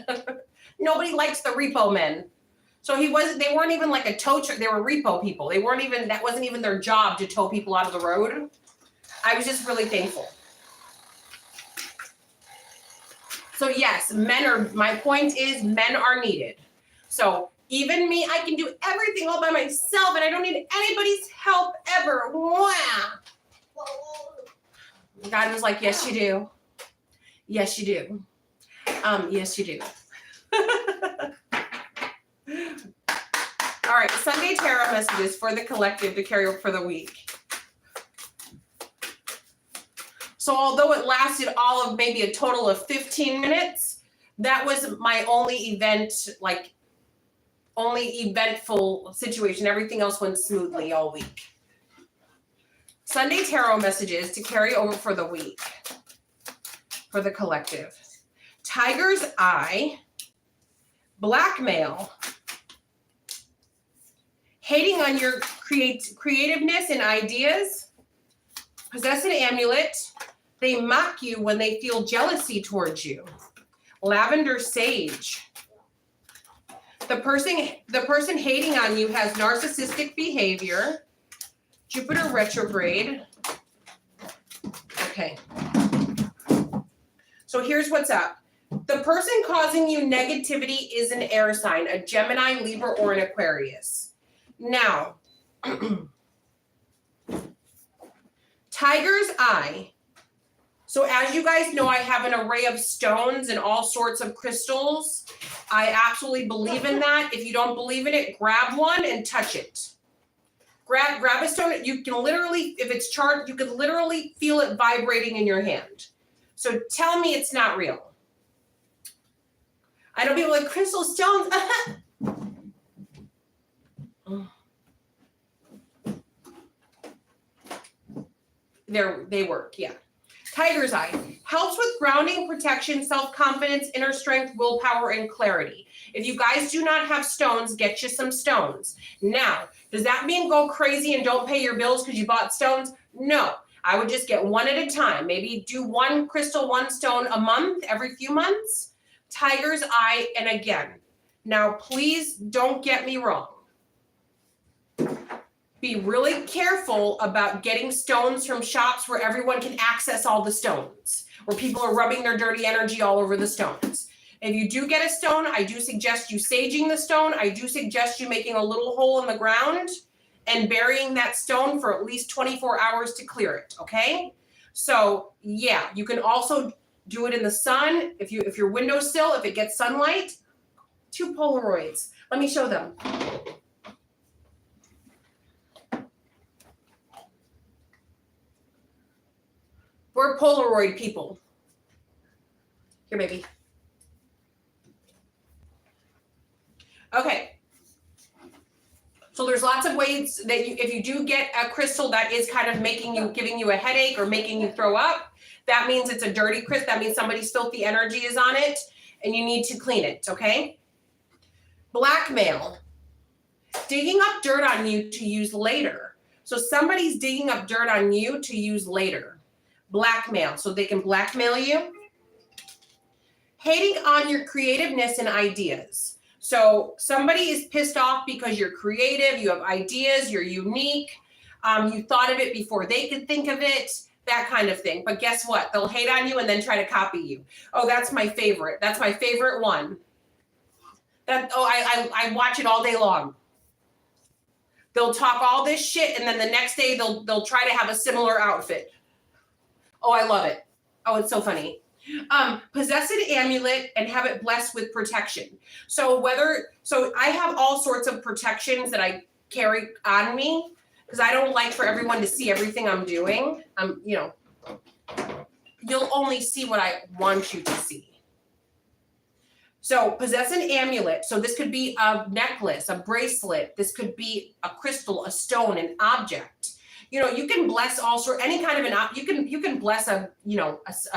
[SPEAKER 1] Nobody likes the repo men. So they weren't even like a tow truck. They were repo people. That wasn't even their job to tow people out of the road. I was just really thankful. So yes, my point is men are needed. So even me, I can do everything all by myself and I don't need anybody's help ever. Wow. God was like, yes, you do. Yes, you do. Yes, you do. All right, Sunday tarot messages for the collective to carry over for the week. So although it lasted all of maybe a total of 15 minutes, that was my only eventful situation. Everything else went smoothly all week. Sunday tarot messages to carry over for the week, for the collective. Tiger's eye, blackmail, hating on your creativeness and ideas, possess an amulet, they mock you when they feel jealousy towards you, lavender sage. The person hating on you has narcissistic behavior, Jupiter retrograde. Okay. So here's what's up. The person causing you negativity is an air sign, a Gemini, Libra, or an Aquarius. Now, Tiger's eye. So as you guys know, I have an array of stones and all sorts of crystals. I absolutely believe in that. If you don't believe in it, grab one and touch it. Grab a stone. You can literally, if it's charged, you can literally feel it vibrating in your hand. So tell me it's not real. I know people like crystal stones. They work, yeah. Tiger's eye helps with grounding, protection, self-confidence, inner strength, willpower, and clarity. If you guys do not have stones, get you some stones. Now, does that mean go crazy and don't pay your bills because you bought stones? No, I would just get one at a time. Maybe do one crystal, one stone a month, every few months. Tiger's eye, and again, now please don't get me wrong. Be really careful about getting stones from shops where everyone can access all the stones, where people are rubbing their dirty energy all over the stones. If you do get a stone, I do suggest you saging the stone. I do suggest you making a little hole in the ground and burying that stone for at least 24 hours to clear it, okay? So yeah, you can also do it in the sun. If your windowsill, if it gets sunlight, 2 Polaroids. Let me show them. We're Polaroid people. Here, baby. Okay. So there's lots of ways that if you do get a crystal that is kind of giving you a headache or making you throw up, that means it's a dirty crystal. That means somebody's filthy energy is on it and you need to clean it, okay? Blackmail. Digging up dirt on you to use later. So somebody's digging up dirt on you to use later. Blackmail, so they can blackmail you. Hating on your creativeness and ideas. So somebody is pissed off because you're creative, you have ideas, you're unique, you thought of it before they could think of it, that kind of thing. But guess what? They'll hate on you and then try to copy you. Oh, that's my favorite. That's my favorite one. I watch it all day long. They'll talk all this shit and then the next day they'll try to have a similar outfit. Oh, I love it. Oh, it's so funny. Possess an amulet and have it blessed with protection. So I have all sorts of protections that I carry on me because I don't like for everyone to see everything I'm doing. You'll only see what I want you to see. So possess an amulet. So this could be a necklace, a bracelet. This could be a crystal, a stone, an object. You can bless also any kind of you can bless a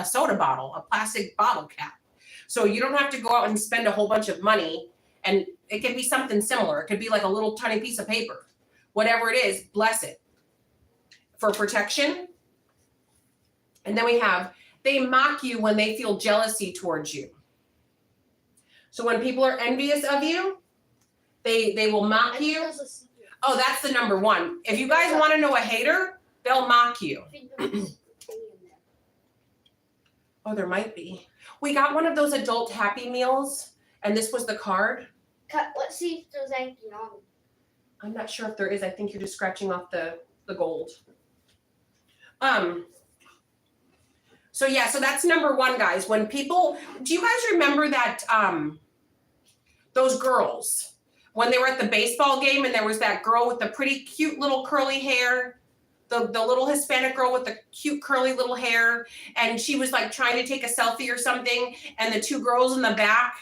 [SPEAKER 1] soda bottle, a plastic bottle cap. So you don't have to go out and spend a whole bunch of money, and it can be something similar. It could be like a little tiny piece of paper. Whatever it is, bless it for protection. And then we have, they mock you when they feel jealousy towards you. So when people are envious of you, they will mock you. Oh, that's the number one. If you guys want to know a hater, they'll mock you. Oh, there might be. We got one of those adult Happy Meals, and this was the card.
[SPEAKER 2] Let's see if there's anything on it.
[SPEAKER 1] I'm not sure if there is. I think you're just scratching off the gold. So yeah, so that's number one, guys. When people, do you guys remember that those girls? When they were at the baseball game and there was that girl with the pretty cute little curly hair, the little Hispanic girl with the cute curly little hair, and she was like trying to take a selfie or something, and the two girls in the back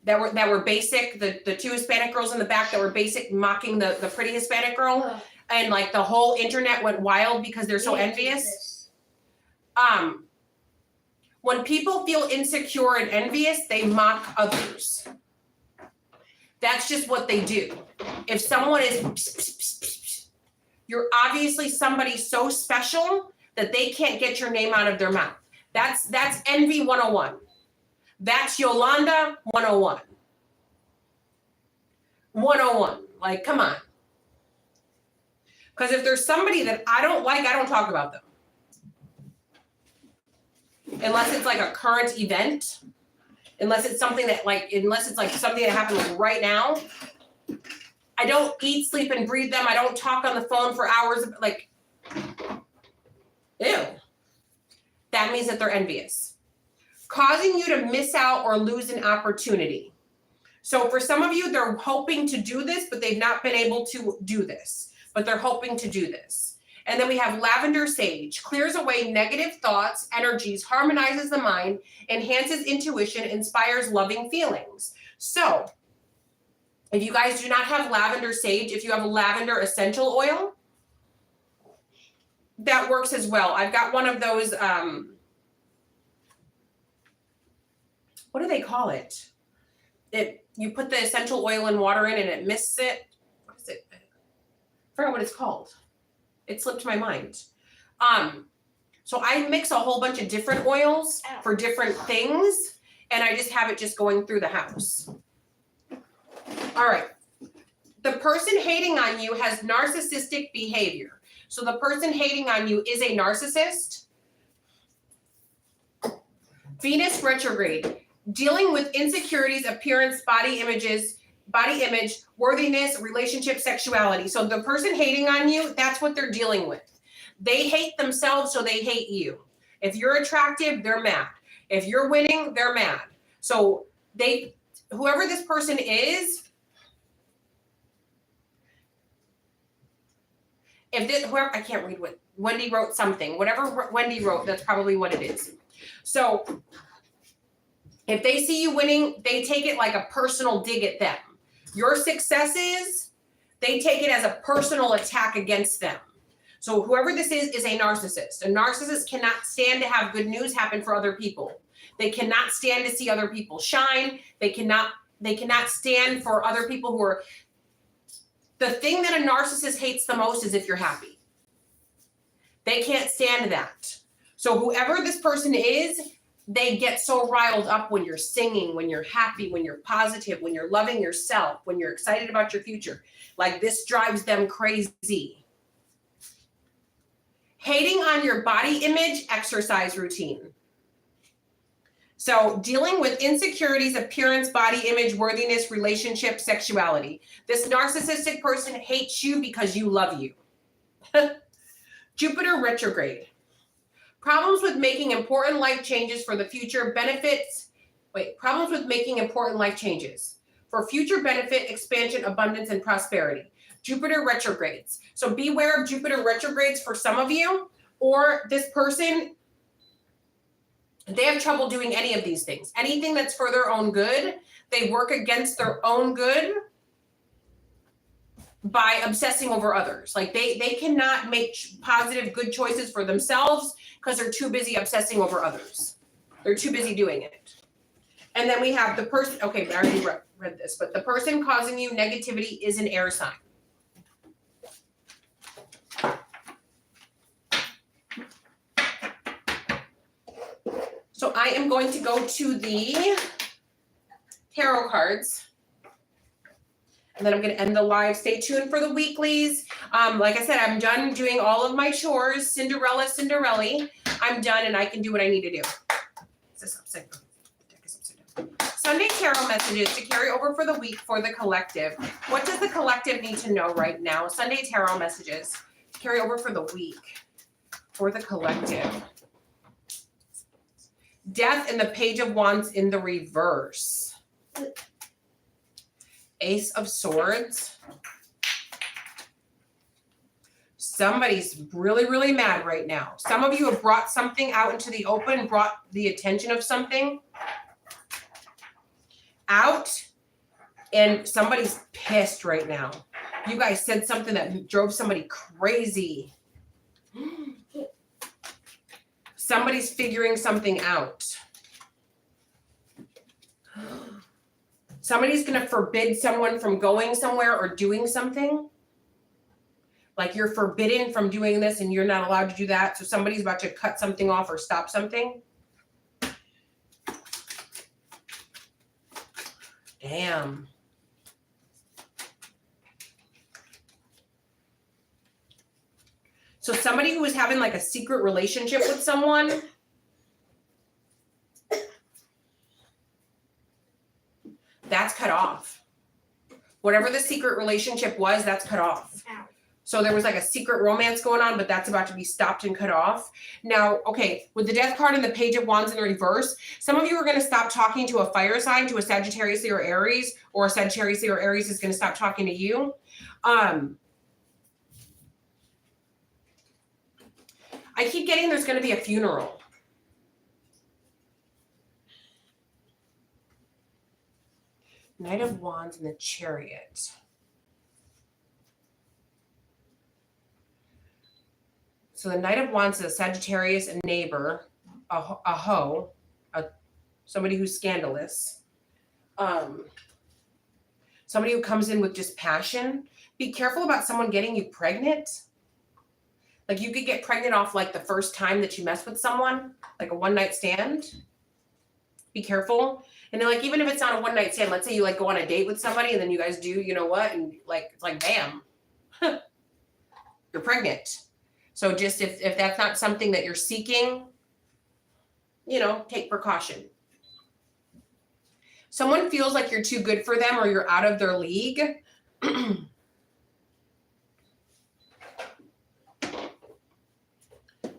[SPEAKER 1] that were basic, the two Hispanic girls in the back that were basic, mocking the pretty Hispanic girl,
[SPEAKER 2] Ugh.
[SPEAKER 1] and like the whole internet went wild because they're so
[SPEAKER 2] We need to do
[SPEAKER 1] envious.
[SPEAKER 2] this.
[SPEAKER 1] When people feel insecure and envious, they mock others. That's just what they do. If someone is, you're obviously somebody so special that they can't get your name out of their mouth. That's envy 101. That's Yolanda 101. 101. Like, come on. Because if there's somebody that I don't like, I don't talk about them. Unless it's like a current event. Unless it's something that unless it's like something that happened like right now. I don't eat, sleep, and breathe them. I don't talk on the phone for hours. Like, ew. That means that they're envious. Causing you to miss out or lose an opportunity. So for some of you, they're hoping to do this, but they've not been able to do this. But they're hoping to do this. And then we have lavender sage. Clears away negative thoughts, energies, harmonizes the mind, enhances intuition, inspires loving feelings. So if you guys do not have lavender sage, if you have lavender essential oil, that works as well. I've got one of those, what do they call it? You put the essential oil and water in and it mists it. What is it? I forgot what it's called. It slipped my mind. So I mix a whole bunch of different oils for different things, and I just have it just going through the house. All right. The person hating on you has narcissistic behavior. So the person hating on you is a narcissist. Venus retrograde. Dealing with insecurities, appearance, body image, worthiness, relationship, sexuality. So the person hating on you, that's what they're dealing with. They hate themselves, so they hate you. If you're attractive, they're mad. If you're winning, they're mad. So whoever this person is, whoever, I can't read what Wendy wrote something. Whatever Wendy wrote, that's probably what it is. So if they see you winning, they take it like a personal dig at them. Your successes, they take it as a personal attack against them. So whoever this is a narcissist. A narcissist cannot stand to have good news happen for other people. They cannot stand to see other people shine. They cannot stand for other people who are. The thing that a narcissist hates the most is if you're happy. They can't stand that. So whoever this person is, they get so riled up when you're singing, when you're happy, when you're positive, when you're loving yourself, when you're excited about your future. Like, this drives them crazy. Hating on your body image, exercise routine. So dealing with insecurities, appearance, body image, worthiness, relationship, sexuality. This narcissistic person hates you because you love you. Jupiter retrograde. Problems with making important life changes for the future problems with making important life changes for future benefit, expansion, abundance, and prosperity. Jupiter retrogrades. So beware of Jupiter retrogrades for some of you, or this person, they have trouble doing any of these things. Anything that's for their own good, they work against their own good by obsessing over others. Like they cannot make positive, good choices for themselves because they're too busy obsessing over others. They're too busy doing it. And then we have the person, okay, I already read this, but the person causing you negativity is an air sign. So I am going to go to the tarot cards. And then I'm going to end the live. Stay tuned for the weeklies. Like I said, I'm done doing all of my chores. Cinderella. I'm done and I can do what I need to do. Is this upside down? Deck is upside down. Sunday tarot messages to carry over for the week for the collective. What does the collective need to know right now? Sunday tarot messages to carry over for the week for the collective. Death and the Page of Wands in the reverse. Ace of Swords. Somebody's really, really mad right now. Some of you have brought something out into the open, brought the attention of something out, and somebody's pissed right now. You guys said something that drove somebody crazy. Somebody's figuring something out. Somebody's going to forbid someone from going somewhere or doing something. Like you're forbidden from doing this and you're not allowed to do that. So somebody's about to cut something off or stop something. Damn. So somebody who was having like a secret relationship with someone, that's cut off. Whatever the secret relationship was, that's cut off. So there was like a secret romance going on, but that's about to be stopped and cut off. Now, okay, with the Death card and the Page of Wands in the reverse, some of you are going to stop talking to a fire sign, to a Sagittarius or Aries, or a Sagittarius or Aries is going to stop talking to you. I keep getting there's going to be a funeral. Knight of Wands and the Chariot. So the Knight of Wands is a Sagittarius, a neighbor, a hoe, somebody who's scandalous, somebody who comes in with just passion. Be careful about someone getting you pregnant. Like you could get pregnant off like the first time that you mess with someone, like a one-night stand. Be careful. And then like, even if it's not a one-night stand, let's say you like go on a date with somebody and then you guys do, you know what? And like, it's like, bam, you're pregnant. So just if that's not something that you're seeking, you know, take precaution. Someone feels like you're too good for them or you're out of their league.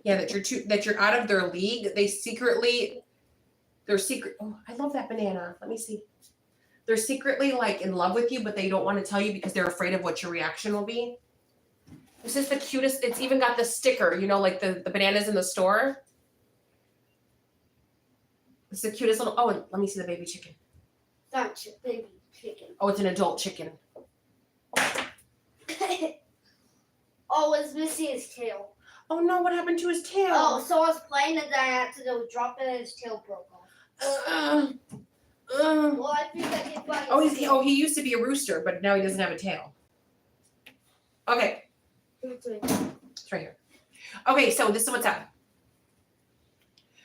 [SPEAKER 1] Yeah, that you're out of their league. Oh, I love that banana. Let me see. They're secretly like in love with you, but they don't want to tell you because they're afraid of what your reaction will be. This is the cutest. It's even got the sticker, you know, like the bananas in the store. It's the cutest little, oh, and let me see the baby chicken.
[SPEAKER 2] That's a baby chicken.
[SPEAKER 1] Oh, it's an adult chicken.
[SPEAKER 2] Oh, it's missing his tail.
[SPEAKER 1] Oh no, what happened to his tail?
[SPEAKER 2] Oh, so I was playing and then I had to go drop it and his tail broke off. Well, I think I can find
[SPEAKER 1] He used to be a rooster, but now he doesn't have a tail. Okay. It's right here. Okay, so this is what's up.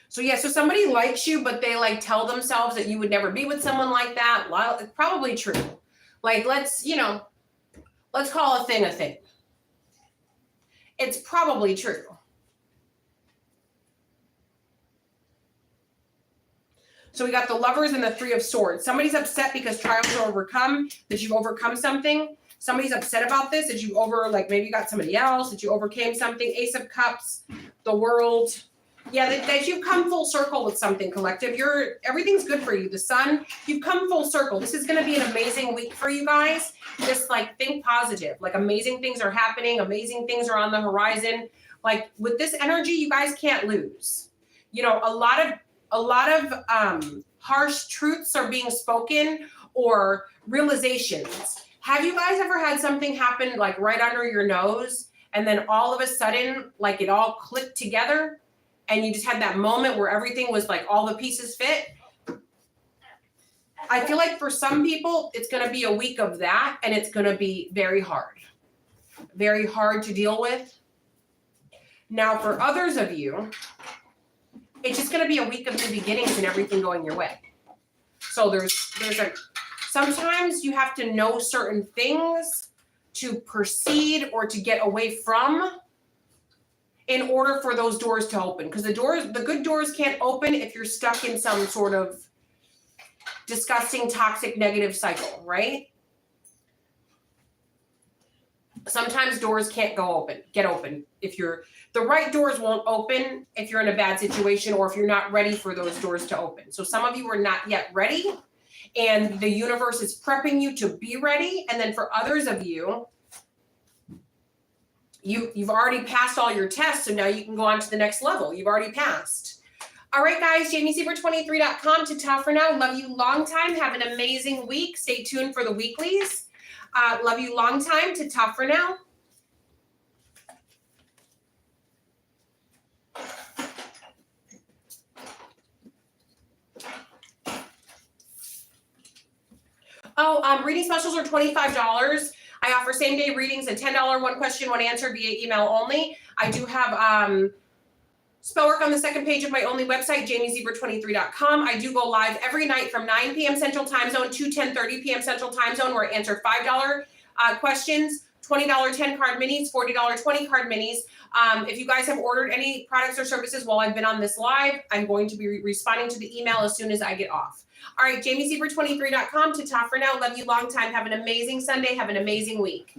[SPEAKER 1] So yeah, so somebody likes you, but they like tell themselves that you would never be with someone like that. Well, it's probably true. Like, let's call a thing a thing. It's probably true. So we got the Lovers and the Three of Swords. Somebody's upset because trials are overcome, that you've overcome something. Somebody's upset about this, that you maybe you got somebody else, that you overcame something. Ace of Cups, the World. Yeah, that you've come full circle with something, collective. Everything's good for you. The Sun, you've come full circle. This is going to be an amazing week for you guys. Just like think positive. Like amazing things are happening. Amazing things are on the horizon. Like with this energy, you guys can't lose. You know, a lot of harsh truths are being spoken or realizations. Have you guys ever had something happen like right under your nose and then all of a sudden like it all clicked together and you just had that moment where everything was like all the pieces fit? I feel like for some people it's going to be a week of that and it's going to be very hard to deal with. Now for others of you, it's just going to be a week of new beginnings and everything going your way. So sometimes you have to know certain things to proceed or to get away from in order for those doors to open. Because the good doors can't open if you're stuck in some sort of disgusting, toxic, negative cycle, right? Sometimes doors can't get open. The right doors won't open if you're in a bad situation or if you're not ready for those doors to open. So some of you are not yet ready and the universe is prepping you to be ready. And then for others of you, you've already passed all your tests, so now you can go on to the next level. You've already passed. All right, guys, jamiezebra23.com to ta for now. Love you long time. Have an amazing week. Stay tuned for the weeklies. Love you long time to ta for now. Oh, reading specials are $25. I offer same-day readings and $10 one question, one answer via email only. I do have spell work on the second page of my only website, jamiezebra23.com. I do go live every night from 9 p.m. Central Time Zone to 10:30 p.m. Central Time Zone, where I answer $5 questions, $20 10-card minis, $40 20-card minis. If you guys have ordered any products or services while I've been on this live, I'm going to be responding to the email as soon as I get off. All right, jamiezebra23.com to ta for now. Love you long time. Have an amazing Sunday. Have an amazing week.